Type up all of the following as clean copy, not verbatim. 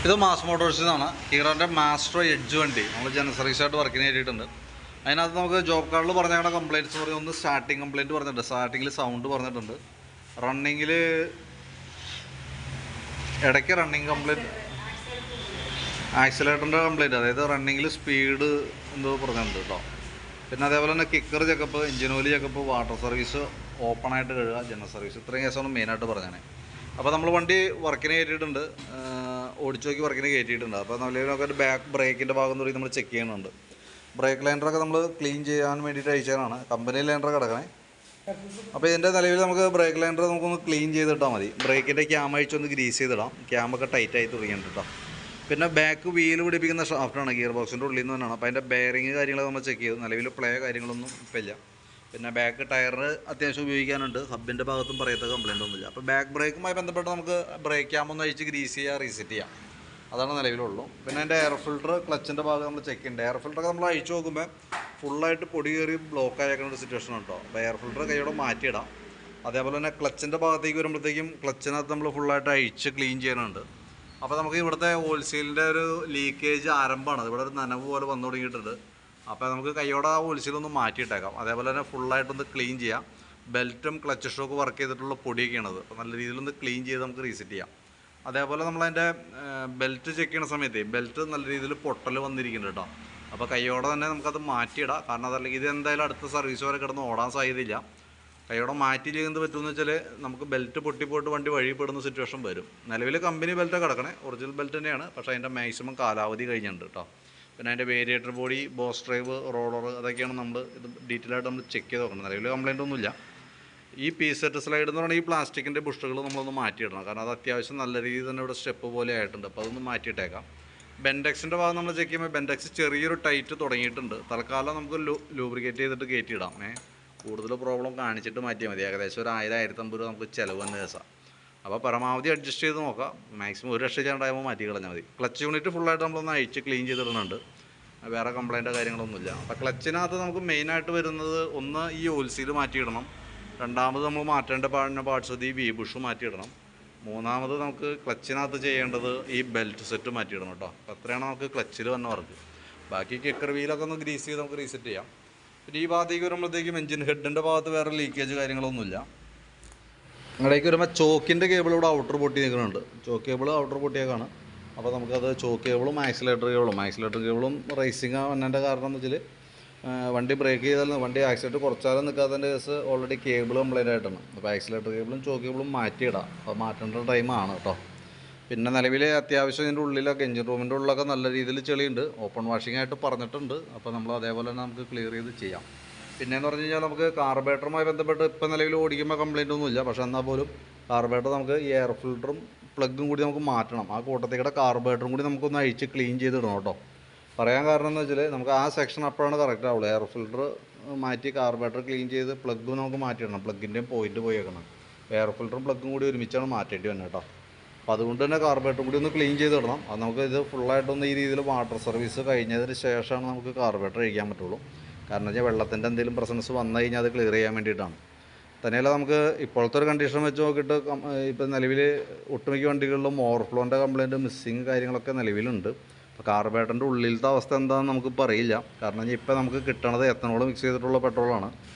ഇത് mass മോട്ടോഴ്സിനാണ്. ഹീറോൻ്റെ master edge വണ്ടി നമ്മൾ ജനറൽ സർവീസായിട്ട് വർക്കിന് കയറ്റിയിട്ടുണ്ട്. അതിനകത്ത് നമുക്ക് ജോബ് കാർഡിൽ പറഞ്ഞ കംപ്ലയിൻറ്റ്സ് പറയും. ഒന്ന് സ്റ്റാർട്ടിങ് കംപ്ലയിൻറ്റ് പറഞ്ഞിട്ടുണ്ട്, സ്റ്റാർട്ടിങ്ങിൽ സൗണ്ട് പറഞ്ഞിട്ടുണ്ട്, റണ്ണിങ്ങിൽ ഇടയ്ക്ക് റണ്ണിങ് കംപ്ലയിൻറ്റ്, ആക്സിലേറ്ററിൻ്റെ കംപ്ലയിൻറ്റ്, അതായത് റണ്ണിങ്ങിൽ സ്പീഡ് എന്തോ പറഞ്ഞിട്ടുണ്ട് കേട്ടോ. പിന്നെ അതേപോലെ തന്നെ kicker checkup, engine oil checkup, water service, ഓപ്പണായിട്ട് കഴുകുക, ജനറൽ സർവീസ്, ഇത്രയും കേസാണ് മെയിനായിട്ട് പറഞ്ഞത്. അപ്പോൾ നമ്മൾ വണ്ടി വർക്കിന് കയറ്റിയിട്ടുണ്ട്, ഓടിച്ചു നോക്കി വർക്കിന് കയറ്റിയിട്ടുണ്ട്. അപ്പോൾ നല്ലൊരു ബാക്ക് ബ്രേക്കിൻ്റെ ഭാഗം കൂടി നമ്മൾ ചെക്ക് ചെയ്യുന്നുണ്ട്. ബ്രേക്ക് ലൈൻഡറൊക്കെ നമ്മൾ ക്ലീൻ ചെയ്യാൻ വേണ്ടിയിട്ട് അയച്ചതാണ്. കമ്പനി ലൈൻഡർ കിടക്കണേ. അപ്പോൾ ഇതിൻ്റെ നിലവിൽ നമുക്ക് ബ്രേക്ക് ലൈൻഡർ നമുക്കൊന്ന് ക്ലീൻ ചെയ്തിട്ടാൽ മതി. ബ്രേക്കിൻ്റെ ക്യാം അഴിച്ചൊന്ന് ഗ്രീസ് ചെയ്തിടാം. ക്യാമൊക്കെ ടൈറ്റായി തുടങ്ങിയിട്ട് കേട്ടോ. പിന്നെ ബാക്ക് വീല് പിടിപ്പിക്കുന്ന ഷാഫ്റ്റാണ്, ഗിയർ ബോക്സിൻ്റെ ഉള്ളിൽ നിന്ന് തന്നെയാണ്. അപ്പോൾ അതിൻ്റെ ബെയറിങ് കാര്യങ്ങൾ നമ്മൾ ചെക്ക് ചെയ്തു. നിലവിൽ പ്ലേ കാര്യങ്ങളൊന്നും ഇപ്പം ഇല്ല. പിന്നെ ബാക്ക് ടയർ അത്യാവശ്യം ഉപയോഗിക്കാനുണ്ട്. ഹബിൻ്റെ ഭാഗത്തും പറയത്ത കംപ്ലയിൻ്റ് ഒന്നുമില്ല. അപ്പോൾ ബാക്ക് ബ്രേക്കുമായി ബന്ധപ്പെട്ട് നമുക്ക് ബ്രേക്ക് ക്യാമൊന്ന് അഴിച്ച് ഗ്രീസ് ചെയ്യുക, റീസെറ്റ് ചെയ്യാം. അതാണ് നിലവിലുള്ളൂ. പിന്നെ അതിൻ്റെ എയർ ഫിൽട്ടർ, ക്ലച്ചിൻ്റെ ഭാഗം നമ്മൾ ചെക്ക് ചെയ്യുന്നുണ്ട്. എയർ ഫിൽട്ടറൊക്കെ നമ്മൾ അഴിച്ചു നോക്കുമ്പോൾ ഫുള്ളായിട്ട് പൊടി കയറി ബ്ലോക്ക് ആയേക്കുന്ന ഒരു സിറ്റുവേഷൻ ഉണ്ടോ. അപ്പോൾ എയർ ഫിൽട്ടർ കൈയോടെ മാറ്റിയിടാം. അതേപോലെ തന്നെ ക്ലച്ചിൻ്റെ ഭാഗത്തേക്ക് വരുമ്പോഴത്തേക്കും ക്ലച്ചിനകത്ത് നമ്മൾ ഫുള്ളായിട്ട് അഴിച്ച് ക്ലീൻ ചെയ്യാനുണ്ട്. അപ്പോൾ നമുക്ക് ഇവിടുത്തെ ഹോൾസെയിലിൻ്റെ ഒരു ലീക്കേജ് ആരംഭമാണ്. ഇവിടെ ഒരു നനവ് പോലെ വന്നു തുടങ്ങിയിട്ടുണ്ട്. അപ്പോൾ നമുക്ക് കൈയോടെ ആ ഹോൾസെയിലൊന്ന് മാറ്റിയിട്ടേക്കാം. അതേപോലെ തന്നെ ഫുള്ളായിട്ടൊന്ന് ക്ലീൻ ചെയ്യാം. ബെൽറ്റും ക്ലച്ച് ഷോക്ക് വർക്ക് ചെയ്തിട്ടുള്ള പൊടിയൊക്കെയാണത്. അപ്പോൾ നല്ല രീതിയിലൊന്ന് ക്ലീൻ ചെയ്ത് നമുക്ക് റീസെറ്റ് ചെയ്യാം. അതേപോലെ നമ്മളതിൻ്റെ ബെൽറ്റ് ചെക്ക് ചെയ്യുന്ന സമയത്ത് ബെൽറ്റ് നല്ല രീതിയിൽ പൊട്ടൽ വന്നിരിക്കുന്നുണ്ട് കേട്ടോ. അപ്പോൾ കൈയോടെ തന്നെ നമുക്കത് മാറ്റിയിടാം. കാരണം അതല്ലെങ്കിൽ ഇത് എന്തായാലും അടുത്ത സർവീസ് വരെ കിടന്ന് ഓടാൻ സാധ്യതയില്ല. കൈയോടെ മാറ്റി ചെയ്യുന്നത് പറ്റുമെന്ന് വെച്ചാൽ നമുക്ക് ബെൽറ്റ് പൊട്ടിപ്പോയിട്ട് വണ്ടി വഴിപ്പെടുന്ന സിറ്റുവേഷൻ വരും. നിലവിൽ കമ്പനി ബെൽറ്റ് കിടക്കണേ, ഒറിജിനൽ ബെൽറ്റ് തന്നെയാണ്. പക്ഷേ അതിൻ്റെ മാക്സിമം കാലാവധി കഴിഞ്ഞിട്ടുണ്ട് കേട്ടോ. പിന്നെ അതിൻ്റെ variator body, boss drive, roller, അതൊക്കെയാണ് നമ്മൾ ഇത് ഡീറ്റെയിൽ ആയിട്ട് നമ്മൾ ചെക്ക് ചെയ്ത് നോക്കണം. നിലവിൽ കംപ്ലയിൻ്റ് ഒന്നുമില്ല. ഈ പീസെറ്റ് സ്ലൈഡ് എന്ന് പറഞ്ഞാൽ ഈ പ്ലാസ്റ്റിക്കിൻ്റെ ബുഷുകൾ നമ്മളൊന്ന് മാറ്റിയിടണം. കാരണം അത് അത്യാവശ്യം നല്ല രീതിയിൽ തന്നെ ഇവിടെ സ്റ്റെപ്പ് പോലെ ആയിട്ടുണ്ട്. അപ്പോൾ അതൊന്ന് മാറ്റിയിട്ടേക്കാം. ബെൻഡെക്സിൻ്റെ ഭാഗം നമ്മൾ ചെക്ക് ചെയ്യുമ്പോൾ ബെൻഡെക്സ് ചെറിയൊരു ടൈറ്റ് തുടങ്ങിയിട്ടുണ്ട്. തൽക്കാലം നമുക്ക് ലൂബ്രിക്കേറ്റ് ചെയ്തിട്ട് കയറ്റിയിടാം. കൂടുതൽ പ്രോബ്ലം കാണിച്ചിട്ട് മാറ്റിയാൽ മതി. ഏകദേശം ഒരു 1000-1500 രൂപ നമുക്ക് ചിലവ് തന്നെ കേസാണ്. അപ്പോൾ പരമാവധി അഡ്ജസ്റ്റ് ചെയ്ത് നോക്കാം. മാക്സിമം ഒരു രക്ഷയില്ലാണ്ടാകുമ്പോൾ മാറ്റി കളഞ്ഞാൽ മതി. ക്ലച്ച് യൂണിറ്റ് ഫുള്ളായിട്ട് നമ്മളൊന്ന് അഴിച്ച് ക്ലീൻ ചെയ്തിടുന്നുണ്ട്. വേറെ കംപ്ലയിൻറ്റോ കാര്യങ്ങളൊന്നുമില്ല. അപ്പോൾ ക്ലച്ചിനകത്ത് നമുക്ക് മെയിനായിട്ട് വരുന്നത് ഒന്ന് ഈ ഓയിൽ മാറ്റിയിടണം. രണ്ടാമത് നമ്മൾ മാറ്റേണ്ട പാർട്സ് ഈ വി ബുഷ് മാറ്റിയിടണം. മൂന്നാമത് നമുക്ക് ക്ലച്ചിനകത്ത് ചെയ്യേണ്ടത് ഈ ബെൽറ്റ് സെറ്റ് മാറ്റിയിടണം കേട്ടോ. അപ്പോൾ അത്രയാണ് നമുക്ക് ക്ലച്ചിൽ വന്ന വർക്ക്. ബാക്കി കിക്കർ വീലൊക്കെ ഒന്ന് ഗ്രീസ് ചെയ്ത് നമുക്ക് റീസെറ്റ് ചെയ്യാം. പിന്നെ ഈ ഭാഗത്തേക്ക് വരുമ്പോഴത്തേക്കും എഞ്ചിൻ ഹെഡിൻ്റെ ഭാഗത്ത് വേറെ ലീക്കേജ് കാര്യങ്ങളൊന്നുമില്ല. അങ്ങടേക്ക് വരുമ്പോൾ ചോക്കിൻ്റെ കേബിൾ ഇവിടെ ഔട്ടർ പൊട്ടി നിൽക്കുന്നുണ്ട്. ചോക്ക് കേബിൾ ഔട്ടർ പൊട്ടിയേക്കാണ്. അപ്പോൾ നമുക്കത് ചോക്ക് കേബിളും ആക്സിലേറ്റർ കേബിളും റേസിങ് വന്നതിൻ്റെ കാരണം എന്ന് വെച്ചാൽ വണ്ടി ബ്രേക്ക് ചെയ്താൽ വണ്ടി ആക്സിലേറ്റർ കുറച്ചാലും നിൽക്കാത്തതിൻ്റെ കേസ് ഓൾറെഡി കേബിൾ കംപ്ലൈൻ്റ് ആയിട്ടാണ്. അപ്പോൾ ആക്സിലേറ്റർ കേബിളും ചോക്ക് കേബിളും മാറ്റിയിടാം. അപ്പോൾ മാറ്റേണ്ട ടൈമാണ് കേട്ടോ. പിന്നെ നിലവിൽ അത്യാവശ്യം ഇതിൻ്റെ ഉള്ളിലൊക്കെ എഞ്ചിൻ റൂമിൻ്റെ ഉള്ളിലൊക്കെ നല്ല രീതിയിൽ ചെളിയുണ്ട്. ഓപ്പൺ വാഷിംഗ് ആയിട്ട് പറഞ്ഞിട്ടുണ്ട്. അപ്പോൾ നമ്മൾ അതേപോലെ തന്നെ നമുക്ക് ക്ലിയർ ചെയ്ത് ചെയ്യാം. പിന്നെയെന്ന് പറഞ്ഞു കഴിഞ്ഞാൽ നമുക്ക് കാർബറേറ്ററുമായി ബന്ധപ്പെട്ട് ഇപ്പോൾ നിലവിൽ ഓടിക്കുമ്പോൾ കംപ്ലയിൻ്റ് ഒന്നുമില്ല. പക്ഷേ എന്നാൽ പോലും കാർബറേറ്റർ നമുക്ക് ഈ എയർ ഫിൽറ്ററും പ്ലഗും കൂടി നമുക്ക് മാറ്റണം. ആ കൂട്ടത്തേക്കൂടെ കാർബറേറ്ററും കൂടി നമുക്കൊന്ന് അഴിച്ച് ക്ലീൻ ചെയ്തിടണം കേട്ടോ. പറയാൻ കാരണം എന്ന് വെച്ചാൽ നമുക്ക് ആ സെക്ഷൻ അപ്പോഴാണ് കറക്റ്റ് ആവുള്ളൂ. എയർ ഫിൽറ്റർ മാറ്റി കാർബറേറ്റർ ക്ലീൻ ചെയ്ത് പ്ലഗും നമുക്ക് മാറ്റിയിടണം. പ്ലഗിൻ്റെയും പോയിൻ്റ് പോയേക്കണം. എയർ ഫിൽറ്ററും പ്ലഗും കൂടി ഒരുമിച്ചാണ് മാറ്റേണ്ടി വന്നത് കേട്ടോ. അപ്പോൾ അതുകൊണ്ട് തന്നെ കാർബറേറ്ററും കൂടി ഒന്ന് ക്ലീൻ ചെയ്തിടണം. അത് നമുക്ക് ഇത് ഫുള്ളായിട്ടൊന്ന് ഈ രീതിയിൽ വാട്ടർ സർവീസ് കഴിഞ്ഞതിന് ശേഷമാണ് നമുക്ക് കാർബറേറ്റർ അഴിക്കാൻ പറ്റുള്ളൂ. കാരണം വെച്ചാൽ വെള്ളത്തിൻ്റെ എന്തെങ്കിലും പ്രസൻസ് വന്നു കഴിഞ്ഞാൽ അത് ക്ലിയർ ചെയ്യാൻ വേണ്ടിയിട്ടാണ്. തന്നെയല്ല നമുക്ക് ഇപ്പോഴത്തെ ഒരു കണ്ടീഷൻ വെച്ച് നോക്കിയിട്ട് ഇപ്പോൾ നിലവിൽ ഒട്ടുമിക്ക വണ്ടികളിലും ഓവർഫ്ലോൻ്റെ കംപ്ലയിൻറ്റ്, മിസ്സിങ് കാര്യങ്ങളൊക്കെ നിലവിലുണ്ട്. അപ്പോൾ കാർബറേറ്ററിൻ്റെ ഉള്ളിലത്തെ അവസ്ഥ എന്താണെന്ന് നമുക്ക് പറയില്ല. കാരണം ഇപ്പോൾ നമുക്ക് കിട്ടണത് എത്തനോൾ മിക്സ് ചെയ്തിട്ടുള്ള പെട്രോളാണ്.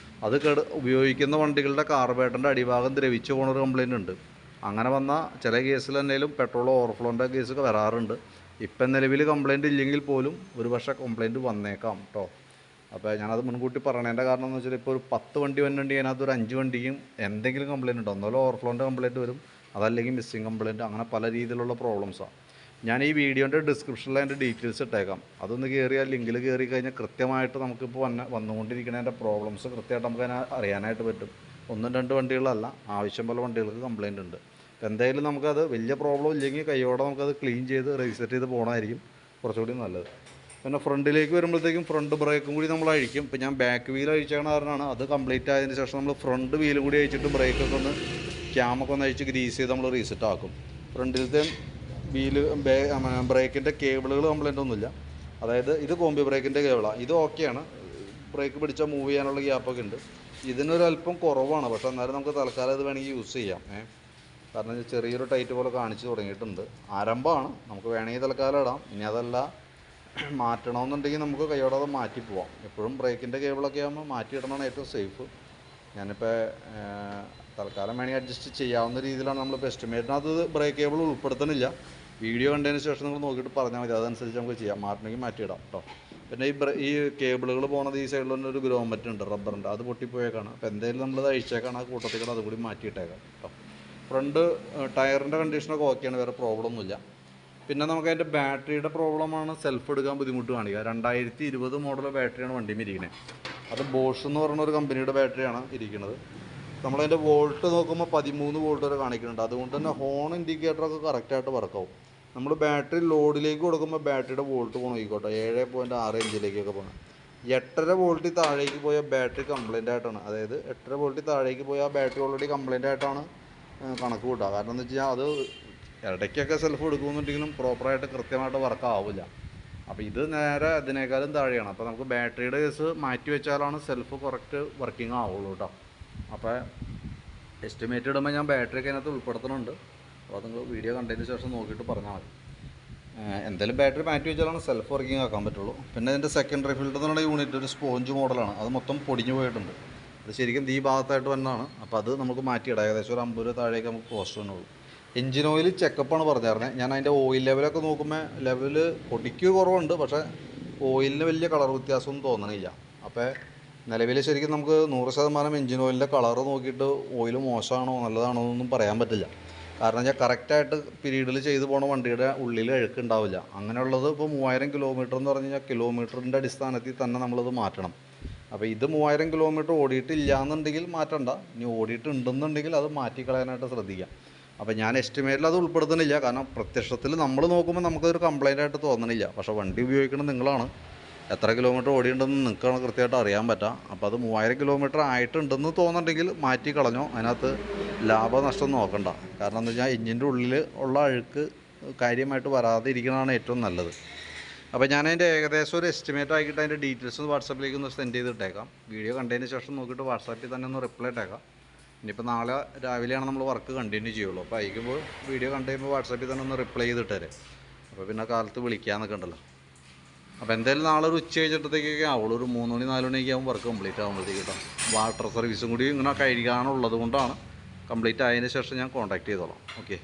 അത് ഉപയോഗിക്കുന്ന വണ്ടികളുടെ കാർബറേറ്ററിൻ്റെ അടിഭാഗം ദ്രവിച്ച് പോകുന്നൊരു കംപ്ലയിൻ്റ് ഉണ്ട്. അങ്ങനെ വന്നാൽ ചില കേസിൽ എന്തെങ്കിലും പെട്രോൾ ഓവർഫ്ലോൻ്റെ കേസൊക്കെ വരാറുണ്ട്. ഇപ്പം നിലവിൽ കംപ്ലയിൻറ്റ് ഇല്ലെങ്കിൽ പോലും ഒരു പക്ഷേ കംപ്ലയിൻറ്റ് വന്നേക്കാം കേട്ടോ. അപ്പോൾ ഞാനത് മുൻകൂട്ടി പറയണതിൻ്റെ കാരണം എന്ന് വെച്ചാൽ ഇപ്പോൾ ഒരു 10 വണ്ടി വന്നിട്ടുണ്ടെങ്കിൽ അതിനകത്ത് ഒരു 5 വണ്ടിക്കും എന്തെങ്കിലും കംപ്ലയിൻറ്റ് ഉണ്ടോ. ഒന്നുമല്ല ഓവർഫ്ലോൻ്റെ കംപ്ലയിൻറ്റ് വരും, അതല്ലെങ്കിൽ മിസ്സിങ് കംപ്ലയിൻറ്റ്, അങ്ങനെ പല രീതിയിലുള്ള പ്രോബ്ലംസാണ്. ഞാൻ ഈ വീഡിയോൻ്റെ ഡിസ്ക്രിപ്ഷനിൽ അതിൻ്റെ ഡീറ്റെയിൽസ് ഇട്ടേക്കാം. അതൊന്ന് കയറിയാൽ ലിങ്കിൽ കയറി കഴിഞ്ഞാൽ കൃത്യമായിട്ട് നമുക്കിപ്പോൾ വന്നുകൊണ്ടിരിക്കുന്നതിൻ്റെ പ്രോബ്ലംസ് കൃത്യമായിട്ട് നമുക്ക് അതിനെ അറിയാനായിട്ട് പറ്റും. 1-2 വണ്ടികളല്ല, ആവശ്യം പോലെ വണ്ടികൾക്ക് കംപ്ലയിൻ്റ് ഉണ്ട്. എന്തായാലും നമുക്കത് വലിയ പ്രോബ്ലം ഇല്ലെങ്കിൽ കൈയോടെ നമുക്കത് ക്ലീൻ ചെയ്ത് റീസെറ്റ് ചെയ്ത് പോകണമായിരിക്കും കുറച്ചുകൂടി നല്ലത്. പിന്നെ ഫ്രണ്ടിലേക്ക് വരുമ്പോഴത്തേക്കും ഫ്രണ്ട് ബ്രേക്കും കൂടി നമ്മൾ അഴിക്കും. ഇപ്പോൾ ഞാൻ ബാക്ക് വീൽ അഴിച്ച കാരണമാണ്. അത് കംപ്ലീറ്റ് ആയതിന് ശേഷം നമ്മൾ ഫ്രണ്ട് വീലും കൂടി അഴിച്ചിട്ട് ബ്രേക്കൊക്കെ ഒന്ന് ക്യാമൊക്കെ ഒന്ന് അഴിച്ച് ഗ്രീസ് ചെയ്ത് നമ്മൾ റീസെറ്റ് ആക്കും. ഫ്രണ്ടിലത്തെ വീല് ബ്രേക്കിൻ്റെ കേബിളുകൾ കംപ്ലയിൻ്റ് ഒന്നുമില്ല. അതായത് ഇത് കോമ്പി ബ്രേക്കിൻ്റെ കേബിളാണ്. ഇത് ഓക്കെയാണ്. ബ്രേക്ക് പിടിച്ചാൽ മൂവ് ചെയ്യാനുള്ള ഗ്യാപ്പൊക്കെ ഉണ്ട്. ഇതിനൊരല്പം കുറവാണ്. പക്ഷേ എന്നാലും നമുക്ക് തൽക്കാലം ഇത് വേണമെങ്കിൽ യൂസ് ചെയ്യാം. കാരണം ചെറിയൊരു ടൈറ്റ് പോലെ കാണിച്ച് തുടങ്ങിയിട്ടുണ്ട്. ആരംഭമാണ്, നമുക്ക് വേണമെങ്കിൽ തൽക്കാലം ഇടാം. ഇനി അതല്ല മാറ്റണമെന്നുണ്ടെങ്കിൽ നമുക്ക് കൈയോടെ അത് മാറ്റി പോവാം. എപ്പോഴും ബ്രേക്കിൻ്റെ കേബിളൊക്കെ ആകുമ്പോൾ മാറ്റിയിടണമാണ് ഏറ്റവും സേഫ്. ഞാനിപ്പോൾ തൽക്കാലം വേണമെങ്കിൽ അഡ്ജസ്റ്റ് ചെയ്യാവുന്ന രീതിയിലാണ് നമ്മളിപ്പോൾ എസ്റ്റിമേറ്റിനകത്ത് ബ്രേക്ക് കേബിൾ ഉൾപ്പെടുത്തുന്നില്ല. വീഡിയോ കണ്ടതിന് ശേഷം നിങ്ങൾ നോക്കിയിട്ട് പറഞ്ഞാൽ മതി, അതനുസരിച്ച് നമുക്ക് ചെയ്യാം. മാറ്റണമെങ്കിൽ മാറ്റിയിടാം കേട്ടോ. പിന്നെ ഈ കേബിളുകൾ പോകുന്നത് ഈ സൈഡിൽ തന്നെ ഒരു ഗ്രോമറ്റ് ഉണ്ട്, റബ്ബറിൻ്റെ, അത് പൊട്ടിപ്പോയേക്കാണ്. അപ്പോൾ എന്തായാലും നമ്മളത് അഴിച്ചേക്കാണ്, ആ കൂട്ടത്തിൽ കൂടെ അതുകൂടി മാറ്റിയിട്ടേക്കാം കേട്ടോ. ഫ്രണ്ട് ടയറിൻ്റെ കണ്ടീഷനൊക്കെ ഓക്കെയാണ്, വേറെ പ്രോബ്ലം ഒന്നുമില്ല. പിന്നെ നമുക്ക് അതിൻ്റെ ബാറ്ററിയുടെ പ്രോബ്ലമാണ് സെൽഫ് എടുക്കാൻ ബുദ്ധിമുട്ട് കാണിക്കുക. 2020 മോഡൽ ബാറ്ററിയാണ് വണ്ടിയിൽ ഇരിക്കുന്നത്. അത് ബോഷ് എന്ന് പറയുന്ന ഒരു കമ്പനിയുടെ ബാറ്ററിയാണ് ഇരിക്കുന്നത്. നമ്മളതിൻ്റെ വോൾട്ട് നോക്കുമ്പോൾ 13 വോൾട്ട് വരെ കാണിക്കുന്നുണ്ട്. അതുകൊണ്ട് തന്നെ ഹോൺ ഇൻഡിക്കേറ്ററൊക്കെ കറക്റ്റായിട്ട് വർക്കാവും. നമ്മൾ ബാറ്ററി ലോഡിലേക്ക് കൊടുക്കുമ്പോൾ ബാറ്ററിയുടെ വോൾട്ട് പോകണം നോക്കിക്കോട്ടെ, 7.6 ഇഞ്ചിലേക്കൊക്കെ പോകണം. 8.5 വോൾട്ടിൽ താഴേക്ക് പോയ ബാറ്ററി കംപ്ലൈൻ്റ് ആയിട്ടാണ്, അതായത് 8.5 വോൾട്ടിൽ താഴേക്ക് പോയ ബാറ്ററി ഓൾറെഡി കംപ്ലൈൻ്റ് ആയിട്ടാണ് കണക്ക് കൂട്ടുക. കാരണം എന്ന് വെച്ചാൽ അത് ഇടയ്ക്കൊക്കെ സെൽഫ് എടുക്കുന്നുണ്ടെങ്കിലും പ്രോപ്പറായിട്ട് കൃത്യമായിട്ട് വർക്ക് ആവില്ല. അപ്പോൾ ഇത് നേരെ അതിനേക്കാളും താഴെയാണ്. അപ്പോൾ നമുക്ക് ബാറ്ററിയുടെ കേസ് മാറ്റി വെച്ചാലാണ് സെൽഫ് കറക്റ്റ് വർക്കിംഗ് ആവുള്ളൂ കേട്ടോ. അപ്പോൾ എസ്റ്റിമേറ്റ് ഇടുമ്പോൾ ഞാൻ ബാറ്ററിയൊക്കെ അതിനകത്ത് ഉൾപ്പെടുത്തുന്നുണ്ട്. അപ്പോൾ നിങ്ങൾ വീഡിയോ കണ്ടതിന് ശേഷം നോക്കിയിട്ട് പറഞ്ഞാൽ മതി. എന്തായാലും ബാറ്ററി മാറ്റി വെച്ചാലാണ് സെൽഫ് വർക്കിംഗ് ആക്കാൻ പറ്റുള്ളൂ. പിന്നെ ഇതിൻ്റെ സെക്കൻഡറി ഫിൽറ്റർ എന്നുള്ള യൂണിറ്റ് ഒരു സ്പോഞ്ച് മോഡലാണ്, അത് മൊത്തം പൊടിഞ്ഞു പോയിട്ടുണ്ട്. അത് ശരിക്കും ഈ ഭാഗത്തായിട്ട് വന്നതാണ്. അപ്പോൾ അത് നമുക്ക് മാറ്റിയിടാം. ഏകദേശം ഒരു 50 രൂപ താഴേക്ക് നമുക്ക് കോസ്റ്റ് വന്നുള്ളൂ. എഞ്ചിൻ ഓയിൽ ചെക്കപ്പാണ് പറഞ്ഞിരുന്നത്. ഞാൻ അതിൻ്റെ ഓയിൽ ലെവലൊക്കെ നോക്കുമ്പോൾ ലെവൽ പൊടിക്ക് കുറവുണ്ട്, പക്ഷേ ഓയിലിന് വലിയ കളർ വ്യത്യാസമൊന്നും തോന്നണില്ല. അപ്പോൾ നിലവിൽ ശരിക്കും നമുക്ക് 100% എഞ്ചിൻ ഓയിലിൻ്റെ കളറ് നോക്കിയിട്ട് ഓയിൽ മോശമാണോ നല്ലതാണോ എന്നൊന്നും പറയാൻ പറ്റില്ല. കാരണം വെച്ചാൽ കറക്റ്റായിട്ട് പീരീഡിൽ ചെയ്തു പോണ വണ്ടിയുടെ ഉള്ളിൽ അഴുക്കുണ്ടാവില്ല. അങ്ങനെയുള്ളത് ഇപ്പോൾ 3000 കിലോമീറ്റർ എന്ന് പറഞ്ഞു കഴിഞ്ഞാൽ കിലോമീറ്ററിൻ്റെ അടിസ്ഥാനത്തിൽ തന്നെ നമ്മളത് മാറ്റണം. അപ്പോൾ ഇത് 3000 കിലോമീറ്റർ ഓടിയിട്ടില്ല എന്നുണ്ടെങ്കിൽ മാറ്റണ്ട. ഇനി ഓടിയിട്ടുണ്ടെന്നുണ്ടെങ്കിൽ അത് മാറ്റിക്കളയാനായിട്ട് ശ്രദ്ധിക്കാം. അപ്പോൾ ഞാൻ എസ്റ്റിമേറ്റിൽ അത് ഉൾപ്പെടുത്തുന്നില്ല. കാരണം പ്രത്യക്ഷത്തിൽ നമ്മൾ നോക്കുമ്പോൾ നമുക്കതൊരു കംപ്ലൈൻ്റ് ആയിട്ട് തോന്നണില്ല. പക്ഷേ വണ്ടി ഉപയോഗിക്കുന്നത് നിങ്ങളാണ്. എത്ര കിലോമീറ്റർ ഓടിയിട്ടുണ്ടെന്ന് നിങ്ങൾക്കാണ് കൃത്യമായിട്ട് അറിയാൻ പറ്റുക. അപ്പോൾ അത് 3000 കിലോമീറ്റർ ആയിട്ടുണ്ടെന്ന് തോന്നുന്നുണ്ടെങ്കിൽ മാറ്റി കളഞ്ഞോ, അതിനകത്ത് ലാഭനഷ്ടം നോക്കണ്ട. കാരണം എന്താ വെച്ചാൽ എഞ്ചിൻ്റെ ഉള്ളിൽ ഉള്ള അഴുക്ക് കാര്യമായിട്ട് വരാതെ ഇരിക്കുന്നതാണ് ഏറ്റവും നല്ലത്. അപ്പോൾ ഞാനതിൻ്റെ ഏകദേശം ഒരു എസ്റ്റിമേറ്റ് ആക്കിയിട്ട് അതിൻ്റെ ഡീറ്റെയിൽസ് വാട്സാപ്പിലേക്ക് ഒന്ന് സെൻഡ് ചെയ്തിട്ടേക്കാം. വീഡിയോ കണ്ടതിന് ശേഷം നോക്കിയിട്ട് വാട്സാപ്പിൽ തന്നെ ഒന്ന് റിപ്ലൈ ഇട്ടേക്കാം. ഇനിയിപ്പോൾ നാളെ രാവിലെയാണ് നമ്മൾ വർക്ക് കണ്ടിന്യൂ ചെയ്യുള്ളൂ. അപ്പോൾ അയക്കുമ്പോൾ വീഡിയോ കണ്ടു കഴിയുമ്പോൾ വാട്സാപ്പിൽ തന്നെ ഒന്ന് റിപ്ലൈ ചെയ്തിട്ടേരെ. അപ്പോൾ പിന്നെ കാലത്ത് വിളിക്കാമെന്നൊക്കെ ഉണ്ടല്ലോ. അപ്പോൾ എന്തായാലും നാളെ ഒരു ഉച്ച കഴിഞ്ഞിട്ടത്തേക്കൊക്കെ ആവുള്ളൂ. ഒരു 3 മണി 4 മണിയൊക്കെ ആകുമ്പോൾ വർക്ക് കംപ്ലീറ്റ് ആകുമ്പോഴത്തേക്ക് കേട്ടോ. വാട്ടർ സർവീസും കൂടി ഇങ്ങനെ കഴിക്കാനുള്ളത് കൊണ്ടാണ്. കംപ്ലീറ്റ് ആയതിന് ശേഷം ഞാൻ കോൺടാക്ട് ചെയ്തോളാം. ഓക്കെ.